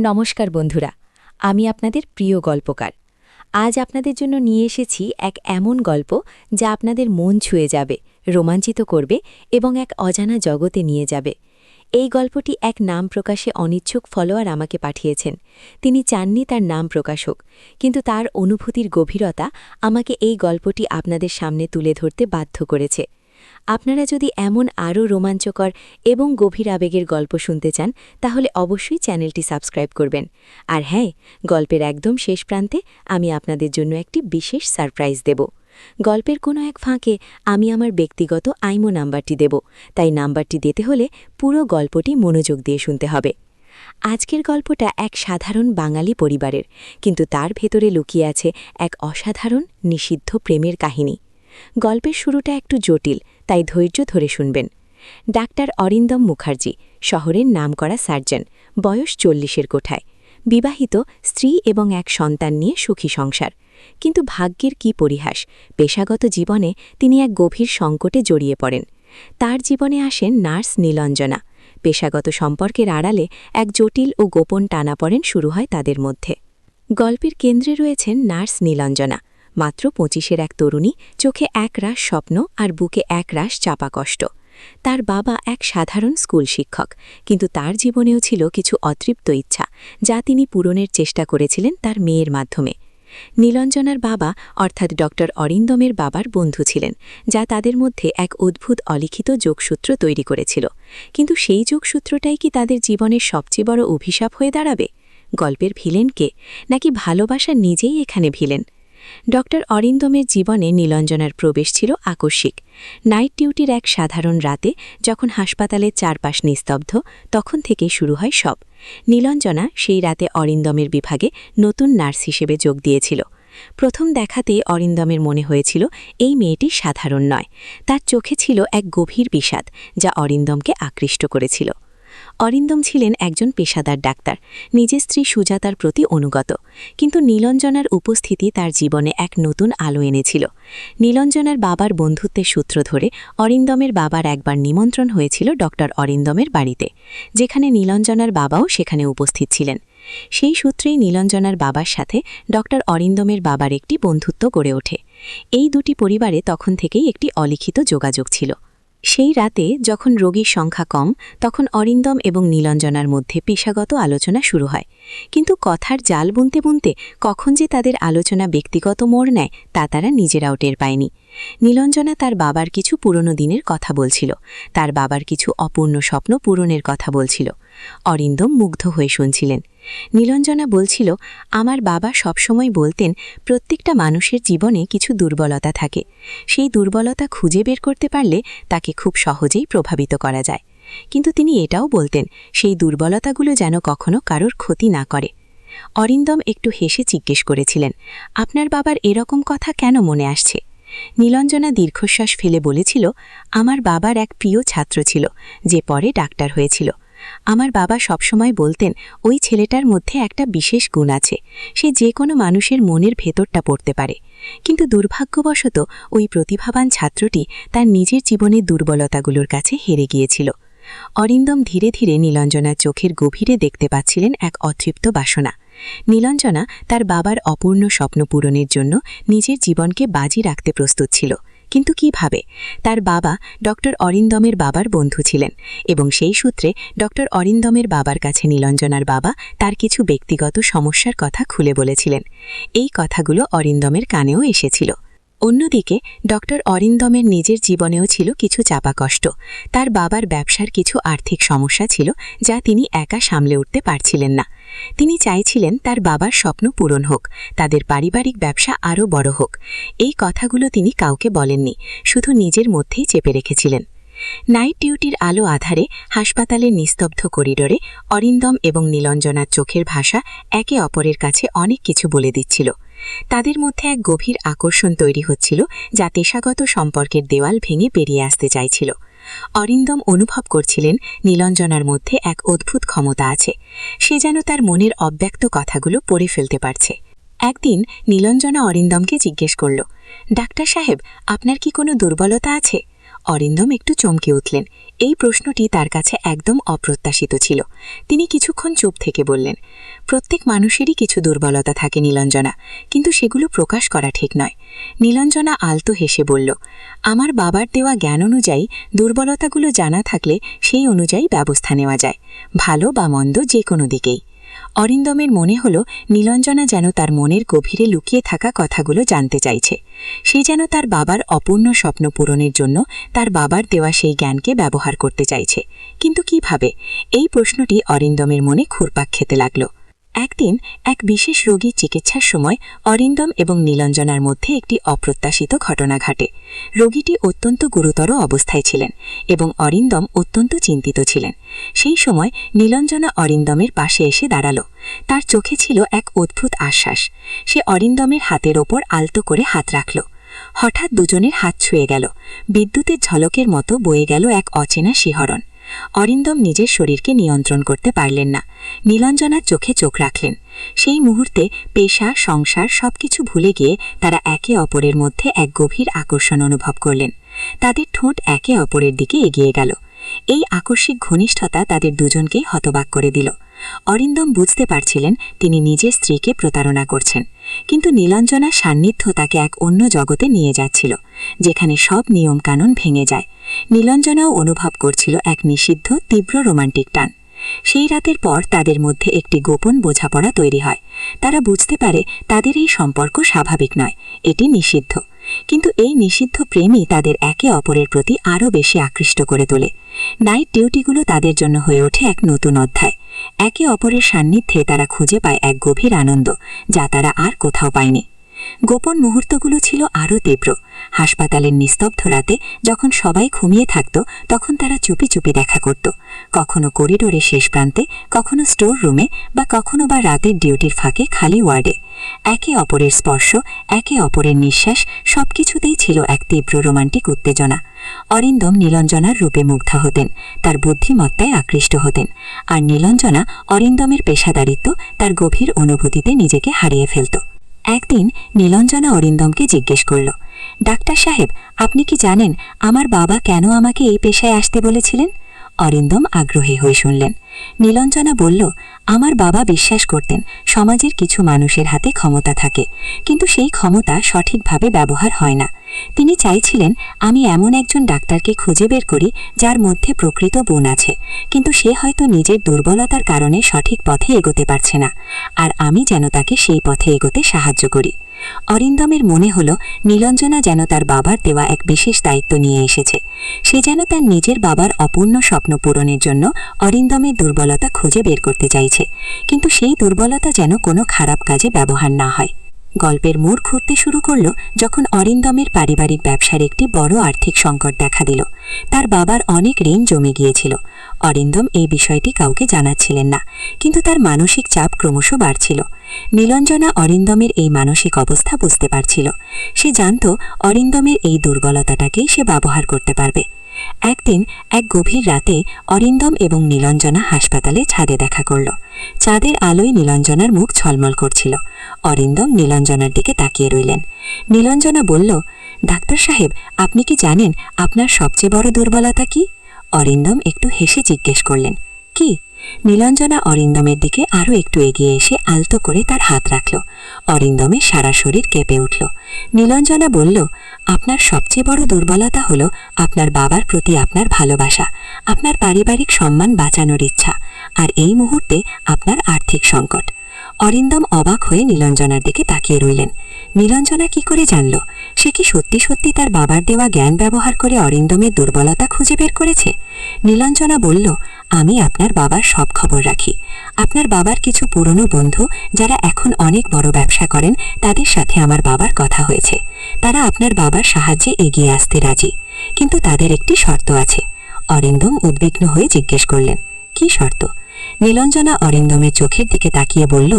নমস্কার বন্ধুরা, আমি আপনাদের প্রিয় গল্পকার। আজ আপনাদের জন্য নিয়ে এসেছি এক এমন গল্প যা আপনাদের মন ছুঁয়ে যাবে, রোমাঞ্চিত করবে এবং এক অজানা জগতে নিয়ে যাবে। এই গল্পটি এক নাম প্রকাশে অনিচ্ছুক ফলোয়ার আমাকে পাঠিয়েছেন। তিনি চাননি তার নাম প্রকাশ হোক, কিন্তু তার অনুভূতির গভীরতা আমাকে এই গল্পটি আপনাদের সামনে তুলে ধরতে বাধ্য করেছে। আপনারা যদি এমন আরও রোমাঞ্চকর এবং গভীর আবেগের গল্প শুনতে চান, তাহলে অবশ্যই চ্যানেলটি সাবস্ক্রাইব করবেন। আর হ্যাঁ, গল্পের একদম শেষ প্রান্তে আমি আপনাদের জন্য একটি বিশেষ সারপ্রাইজ দেব। গল্পের কোনো এক ফাঁকে আমি আমার ব্যক্তিগত আইমো নাম্বারটি দেব, তাই নাম্বারটি দিতে হলে পুরো গল্পটি মনোযোগ দিয়ে শুনতে হবে। আজকের গল্পটা এক সাধারণ বাঙালি পরিবারের, কিন্তু তার ভেতরে লুকিয়ে আছে এক অসাধারণ নিষিদ্ধ প্রেমের কাহিনী। গল্পের শুরুটা একটু জটিল, তাই ধৈর্য ধরে শুনবেন। ডাক্তার অরিন্দম মুখার্জি, শহরের নামকরা সার্জন, বয়স 40-এর কোঠায়, বিবাহিত, স্ত্রী এবং এক সন্তান নিয়ে সুখী সংসার। কিন্তু ভাগ্যের কি পরিহাস, পেশাগত জীবনে তিনি এক গভীর সংকটে জড়িয়ে পড়েন। তার জীবনে আসেন নার্স নীলঞ্জনা। পেশাগত সম্পর্কের আড়ালে এক জটিল ও গোপন টানাপড়েন শুরু হয় তাদের মধ্যে। গল্পের কেন্দ্রে রয়েছেন নার্স নীলঞ্জনা, মাত্র 25-এর এক তরুণী, চোখে একরাশ স্বপ্ন আর বুকে একরাশ চাপা কষ্ট। তার বাবা এক সাধারণ স্কুল শিক্ষক, কিন্তু তার জীবনেও ছিল কিছু অতৃপ্ত ইচ্ছা, যা তিনি পূরণের চেষ্টা করেছিলেন তার মেয়ের মাধ্যমে। নীলঞ্জনার বাবা অর্থাৎ ডক্টর অরিন্দমের বাবার বন্ধু ছিলেন, যা তাদের মধ্যে এক অদ্ভুত অলিখিত যোগসূত্র তৈরি করেছিল। কিন্তু সেই যোগসূত্রটাই কি তাদের জীবনের সবচেয়ে বড় অভিশাপ হয়ে দাঁড়াবে? গল্পের ভিলেন কে, নাকি ভালোবাসা নিজেই এখানে ভিলেন? ডক্টর অরিন্দমের জীবনে নীলঞ্জনার প্রবেশ ছিল আকস্মিক। নাইট ডিউটির এক সাধারণ রাতে, যখন হাসপাতালের চারপাশ নিস্তব্ধ, তখন থেকেই শুরু হয় সব। নীলঞ্জনা সেই রাতে অরিন্দমের বিভাগে নতুন নার্স হিসেবে যোগ দিয়েছিল। প্রথম দেখাতেই অরিন্দমের মনে হয়েছিল এই মেয়েটি সাধারণ নয়। তার চোখে ছিল এক গভীর বিষাদ, যা অরিন্দমকে আকৃষ্ট করেছিল। অরিন্দম ছিলেন একজন পেশাদার ডাক্তার, নিজের স্ত্রী সুজাতার প্রতি অনুগত, কিন্তু নীলঞ্জনার উপস্থিতি তার জীবনে এক নতুন আলো এনেছিল। নীলঞ্জনার বাবার বন্ধুত্বের সূত্র ধরে অরিন্দমের বাবার একবার নিমন্ত্রণ হয়েছিল ডক্টর অরিন্দমের বাড়িতে, যেখানে নীলঞ্জনার বাবাও সেখানে উপস্থিত ছিলেন। সেই সূত্রেই নীলঞ্জনার বাবার সাথে ডক্টর অরিন্দমের বাবার একটি বন্ধুত্ব গড়ে ওঠে। এই দুটি পরিবারে তখন থেকেই একটি অলিখিত যোগাযোগ ছিল। সেই রাতে যখন রোগীর সংখ্যা কম, তখন অরিন্দম এবং নীলঞ্জনার মধ্যে পেশাগত আলোচনা শুরু হয়। কিন্তু কথার জাল বুনতে বুনতে কখন যে তাদের আলোচনা ব্যক্তিগত মোড় নেয়, তা তারা নিজেরাও টের পায়নি। নীলঞ্জনা তার বাবার কিছু পুরনো দিনের কথা বলছিল, তার বাবার কিছু অপূর্ণ স্বপ্ন পূরণের কথা বলছিল। অরিন্দম মুগ্ধ হয়ে শুনছিলেন। নীলঞ্জনা বলছিল, আমার বাবা সবসময় বলতেন, প্রত্যেকটা মানুষের জীবনে কিছু দুর্বলতা থাকে। সেই দুর্বলতা খুঁজে বের করতে পারলে তাকে খুব সহজেই প্রভাবিত করা যায়। কিন্তু তিনি এটাও বলতেন, সেই দুর্বলতাগুলো যেন কখনো কারোর ক্ষতি না করে। অরিন্দম একটু হেসে জিজ্ঞেস করেছিলেন, আপনার বাবার এরকম কথা কেন মনে আসছে? নীলঞ্জনা দীর্ঘশ্বাস ফেলে বলেছিল, আমার বাবার এক প্রিয় ছাত্র ছিল, যে পরে ডাক্তার হয়েছিল। আমার বাবা সবসময় বলতেন, ওই ছেলেটার মধ্যে একটা বিশেষ গুণ আছে, সে যে কোনো মানুষের মনের ভেতরটা পড়তে পারে। কিন্তু দুর্ভাগ্যবশত ওই প্রতিভাবান ছাত্রটি তার নিজের জীবনের দুর্বলতাগুলোর কাছে হেরে গিয়েছিল। অরিন্দম ধীরে ধীরে নীলঞ্জনার চোখের গভীরে দেখতে পাচ্ছিলেন এক অতৃপ্ত বাসনা। নীলঞ্জনা তার বাবার অপূর্ণ স্বপ্ন পূরণের জন্য নিজের জীবনকে বাজি রাখতে প্রস্তুত ছিল। কিন্তু কিভাবে? তার বাবা ডক্টর অরিন্দমের বাবার বন্ধু ছিলেন, এবং সেই সূত্রে ডক্টর অরিন্দমের বাবার কাছে নীলঞ্জনার বাবা তার কিছু ব্যক্তিগত সমস্যার কথা খুলে বলেছিলেন। এই কথাগুলো অরিন্দমের কানেও এসেছিল। অন্যদিকে ডক্টর অরিন্দমের নিজের জীবনেও ছিল কিছু চাপা কষ্ট। তার বাবার ব্যবসার কিছু আর্থিক সমস্যা ছিল, যা তিনি একা সামলে উঠতে পারছিলেন না। তিনি চাইছিলেন তার বাবার স্বপ্ন পূরণ হোক, তাদের পারিবারিক ব্যবসা আরও বড় হোক। এই কথাগুলো তিনি কাউকে বলেননি, শুধু নিজের মধ্যেই চেপে রেখেছিলেন। নাইট ডিউটির আলো আধারে হাসপাতালের নিস্তব্ধ করিডোরে অরিন্দম এবং নীলঞ্জনার চোখের ভাষা একে অপরের কাছে অনেক কিছু বলে দিচ্ছিল। তাদের মধ্যে এক গভীর আকর্ষণ তৈরি হচ্ছিল, যা পেশাগত সম্পর্কের দেওয়াল ভেঙে বেরিয়ে আসতে চাইছিল। অরিন্দম অনুভব করছিলেন, নীলঞ্জনার মধ্যে এক অদ্ভুত ক্ষমতা আছে, সে যেন তার মনের অব্যক্ত কথাগুলো পড়ে ফেলতে পারছে। একদিন নীলঞ্জনা অরিন্দমকে জিজ্ঞেস করল, ডাক্তার সাহেব, আপনার কি কোনো দুর্বলতা আছে? অরিন্দম একটু চমকে উঠলেন। এই প্রশ্নটি তার কাছে একদম অপ্রত্যাশিত ছিল। তিনি কিছুক্ষণ চুপ থেকে বললেন, প্রত্যেক মানুষেরই কিছু দুর্বলতা থাকে নীলাঞ্জনা, কিন্তু সেগুলো প্রকাশ করা ঠিক নয়। নীলাঞ্জনা আলতো হেসে বলল, আমার বাবার দেওয়া জ্ঞান অনুযায়ী দুর্বলতাগুলো জানা থাকলে সেই অনুযায়ী ব্যবস্থা নেওয়া যায়, ভালো বা মন্দ যে কোনো দিকেই। অরিন্দমের মনে হল নীলাঞ্জনা যেন তার মনের গভীরে লুকিয়ে থাকা কথাগুলো জানতে চাইছে। সে যেন তার বাবার অপূর্ণ স্বপ্ন পূরণের জন্য তার বাবার দেওয়া সেই জ্ঞানকে ব্যবহার করতে চাইছে। কিন্তু কিভাবে? এই প্রশ্নটি অরিন্দমের মনে ঘুরপাক খেতে লাগল। একদিন এক বিশেষ রোগীর চিকিৎসার সময় অরিন্দম এবং নীলাঞ্জনার মধ্যে একটি অপ্রত্যাশিত ঘটনা ঘটে। রোগীটি অত্যন্ত গুরুতর অবস্থায় ছিলেন এবং অরিন্দম অত্যন্ত চিন্তিত ছিলেন। সেই সময় নীলাঞ্জনা অরিন্দমের পাশে এসে দাঁড়াল। তার চোখে ছিল এক অদ্ভুত আশ্বাস। সে অরিন্দমের হাতের ওপর আলতো করে হাত রাখল। হঠাৎ দুজনের হাত ছুঁয়ে গেল। বিদ্যুতের ঝলকের মতো বয়ে গেল এক অচেনা শিহরণ। অরিন্দম নিজের শরীরকে নিয়ন্ত্রণ করতে পারলেন না। নীলাঞ্জনার চোখে চোখ রাখলেন। সেই মুহূর্তে পেশা, সংসার সবকিছু ভুলে গিয়ে তারা একে অপরের মধ্যে এক গভীর আকর্ষণ অনুভব করলেন। তাদের ঠোঁট একে অপরের দিকে এগিয়ে গেল। এই আকস্মিক ঘনিষ্ঠতা তাদের দুজনকেই হতবাক করে দিল। অরিন্দম বুঝতে পারছিলেন তিনি নিজের স্ত্রীকে প্রতারণা করছেন, কিন্তু নীলাঞ্জনার সান্নিধ্য তাকে এক অন্য জগতে নিয়ে যাচ্ছিল, যেখানে সব নিয়মকানুন ভেঙে যায়। নীলাঞ্জনাও অনুভব করছিল এক নিষিদ্ধ তীব্র রোমান্টিক টান। সেই রাতের পর তাদের মধ্যে একটি গোপন বোঝাপড়া তৈরি হয়। তারা বুঝতে পারে তাদের এই সম্পর্ক স্বাভাবিক নয়, এটি নিষিদ্ধ। কিন্তু এই নিষিদ্ধ প্রেমই তাদের একে অপরের প্রতি আরও বেশি আকৃষ্ট করে তোলে। নাইট ডিউটিগুলো তাদের জন্য হয়ে ওঠে এক নতুন অধ্যায়। একে অপরের সান্নিধ্যে তারা খুঁজে পায় এক গভীর আনন্দ, যা তারা আর কোথাও পায়নি। গোপন মুহূর্তগুলো ছিল আরও তীব্র। হাসপাতালের নিস্তব্ধ রাতে যখন সবাই ঘুমিয়ে থাকত, তখন তারা চুপি চুপি দেখা করত। কখনো করিডোরের শেষ প্রান্তে, কখনো স্টোর রুমে, বা কখনো বা রাতের ডিউটির ফাঁকে খালি ওয়ার্ডে। একে অপরের স্পর্শ, একে অপরের নিঃশ্বাস, সবকিছুতেই ছিল এক তীব্র রোমান্টিক উত্তেজনা। অরিন্দম নীলাঞ্জনার রূপে মুগ্ধ হতেন, তার বুদ্ধিমত্তায় আকৃষ্ট হতেন, আর নীলাঞ্জনা অরিন্দমের পেশাদারিত্ব, তার গভীর অনুভূতিতে নিজেকে হারিয়ে ফেলত। একদিন নীলাঞ্জনা অরিন্দমকে জিজ্ঞেস করল, ডাক্তার সাহেব, আপনি কি জানেন আমার বাবা কেন আমাকে এই পেশায় আসতে বলেছিলেন? অরিন্দম আগ্রহী হয়ে শুনলেন। নীলাঞ্জনা বলল, আমার বাবা বিশ্বাস করতেন সমাজের কিছু মানুষের হাতে ক্ষমতা থাকে, কিন্তু সেই ক্ষমতা সঠিকভাবে ব্যবহার হয় না। তিনি চাইছিলেন আমি এমন একজন ডাক্তারকে খুঁজে বের করি যার মধ্যে প্রকৃত গুণ আছে, কিন্তু সে হয়তো নিজের দুর্বলতার কারণে সঠিক পথে এগোতে পারছে না, আর আমি যেন তাকে সেই পথে এগোতে সাহায্য করি। অরিন্দমের মনে হল নীলাঞ্জনা যেন তার বাবার দেওয়া এক বিশেষ দায়িত্ব নিয়ে এসেছে। সে যেন তার নিজের বাবার অপূর্ণ স্বপ্ন পূরণের জন্য অরিন্দমের দুর্বলতা খুঁজে বের করতে চাইছে, কিন্তু সেই দুর্বলতা যেন কোনো খারাপ কাজে ব্যবহার না হয়। গল্পের মোড় ঘুরতে শুরু করল যখন অরিন্দমের পারিবারিক ব্যবসার একটি বড় আর্থিক সংকট দেখা দিল। তার বাবার অনেক ঋণ জমে গিয়েছিল। অরিন্দম এই বিষয়টি কাউকে জানাচ্ছিলেন না, কিন্তু তার মানসিক চাপ ক্রমশ বাড়ছিল। নীলাঞ্জনা অরিন্দমের এই মানসিক অবস্থা বুঝতে পারছিল। সে জানত অরিন্দমের এই দুর্বলতাটাকেই সে ব্যবহার করতে পারবে। একদিন এক গভীর রাতে অরিন্দম এবং নীলাঞ্জনা হাসপাতালে ছাদে দেখা করল। চাঁদের আলোয় নীলাঞ্জনার মুখ ঝলমল করছিল। অরিন্দম নীলাঞ্জনার দিকে তাকিয়ে রইলেন। নীলাঞ্জনা বলল, ডাক্তার সাহেব, আপনি কি জানেন আপনার সবচেয়ে বড় দুর্বলতা কি? অরিন্দম একটু হেসে জিজ্ঞেস করলেন, কি? নীলাঞ্জনা অরিন্দমের দিকে আরও একটু এগিয়ে এসে আলতো করে তার হাত রাখল। অরিন্দমের সারা শরীর কেঁপে উঠল। নীলাঞ্জনা বলল, আপনার সবচেয়ে বড় দুর্বলতা হলো আপনার বাবার প্রতি আপনার ভালোবাসা, আপনার পারিবারিক সম্মান বাঁচানোর ইচ্ছা, আর এই মুহূর্তে আপনার আর্থিক সংকট। অরিন্দম অবাক হয়ে নীলাঞ্জনার দিকে তাকিয়ে রইলেন। নীলাঞ্জনা কি করে জানল? সে কি সত্যি সত্যি তার বাবার দেওয়া জ্ঞান ব্যবহার করে অরিন্দমের দুর্বলতা খুঁজে বের করেছে? নীলাঞ্জনা বলল, আমি আপনার বাবার সব খবর রাখি। আপনার বাবার কিছু পুরনো বন্ধু যারা এখন অনেক বড় ব্যবসা করেন, তাদের সাথে আমার বাবার কথা হয়েছে। তারা আপনার বাবার সাহায্যে এগিয়ে আসতে রাজি, কিন্তু তাদের একটি শর্ত আছে। অরিন্দম উদ্বিগ্ন হয়ে জিজ্ঞেস করলেন, কি শর্ত? নীলাঞ্জনা অরিন্দমের চোখের দিকে তাকিয়ে বলল,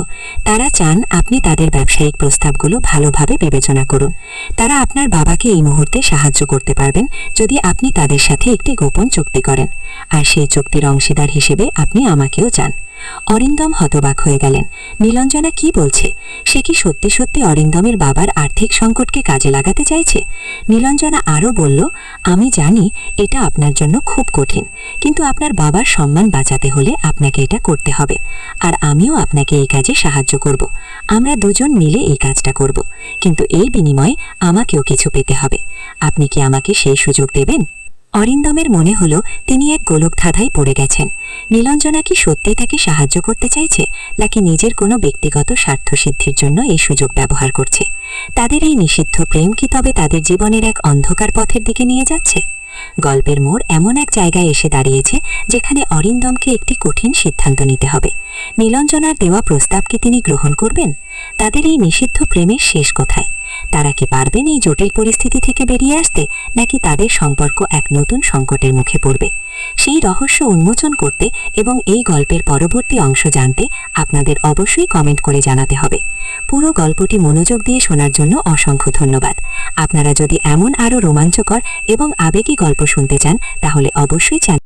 তারা চান আপনি তাদের ব্যবসায়িক প্রস্তাবগুলো ভালোভাবে বিবেচনা করুন। তারা আপনার বাবাকে এই মুহূর্তে সাহায্য করতে পারবেন যদি আপনি তাদের সাথে একটি গোপন চুক্তি করেন, আর সেই চুক্তির অংশীদার হিসেবে আপনি আমাকেও চান। অরিন্দম হতবাক হয়ে গেলেন। নীলাঞ্জনা কি বলছে? সে কি সত্যি সত্যি অরিন্দমের বাবার আর্থিক সংকটকে কাজে লাগাতে চাইছে? নীলাঞ্জনা আরও বলল, আমি জানি এটা আপনার জন্য খুব কঠিন, কিন্তু আপনার বাবার সম্মান বাঁচাতে হলে আপনাকে এটা করতে হবে, আর আমিও আপনাকে এই কাজে সাহায্য করব। আমরা দুজন মিলে এই কাজটা করব, কিন্তু এই বিনিময়ে আমাকেও কিছু পেতে হবে। আপনি কি আমাকে সেই সুযোগ দেবেন? অরিন্দমের মনে হলো তিনি এক গোলকধাঁধায় পড়ে গেছেন। নীলাঞ্জনা কি সত্যি তাকে সাহায্য করতে চাইছে, নাকি নিজের কোনো ব্যক্তিগত স্বার্থসিদ্ধির জন্য এই সুযোগ ব্যবহার করছে? তাদের এই নিষিদ্ধ প্রেম কি তবে তাদের জীবনের এক অন্ধকার পথের দিকে নিয়ে যাচ্ছে? গল্পের মোড় এমন এক জায়গায় এসে দাঁড়িয়েছে যেখানে অরিন্দমকে একটি কঠিন সিদ্ধান্ত নিতে হবে। নীলাঞ্জনার দেওয়া প্রস্তাবকে তিনি গ্রহণ করবেন? তাদের এই নিষিদ্ধ প্রেমের শেষ কোথায়? তারা কি পারবেন এই জটিল পরিস্থিতি থেকে বেরিয়ে আসতে, নাকি তাদের সম্পর্ক এক নতুন সংকটের মুখে পড়বে? সেই রহস্য উন্মোচন করতে এবং এই গল্পের পরবর্তী অংশ জানতে আপনাদের অবশ্যই কমেন্ট করে জানাতে হবে। পুরো গল্পটি মনোযোগ দিয়ে শোনার জন্য অসংখ্য ধন্যবাদ। আপনারা যদি এমন আরও রোমাঞ্চকর এবং আবেগী গল্প শুনতে চান তাহলে অবশ্যই চ্যানেল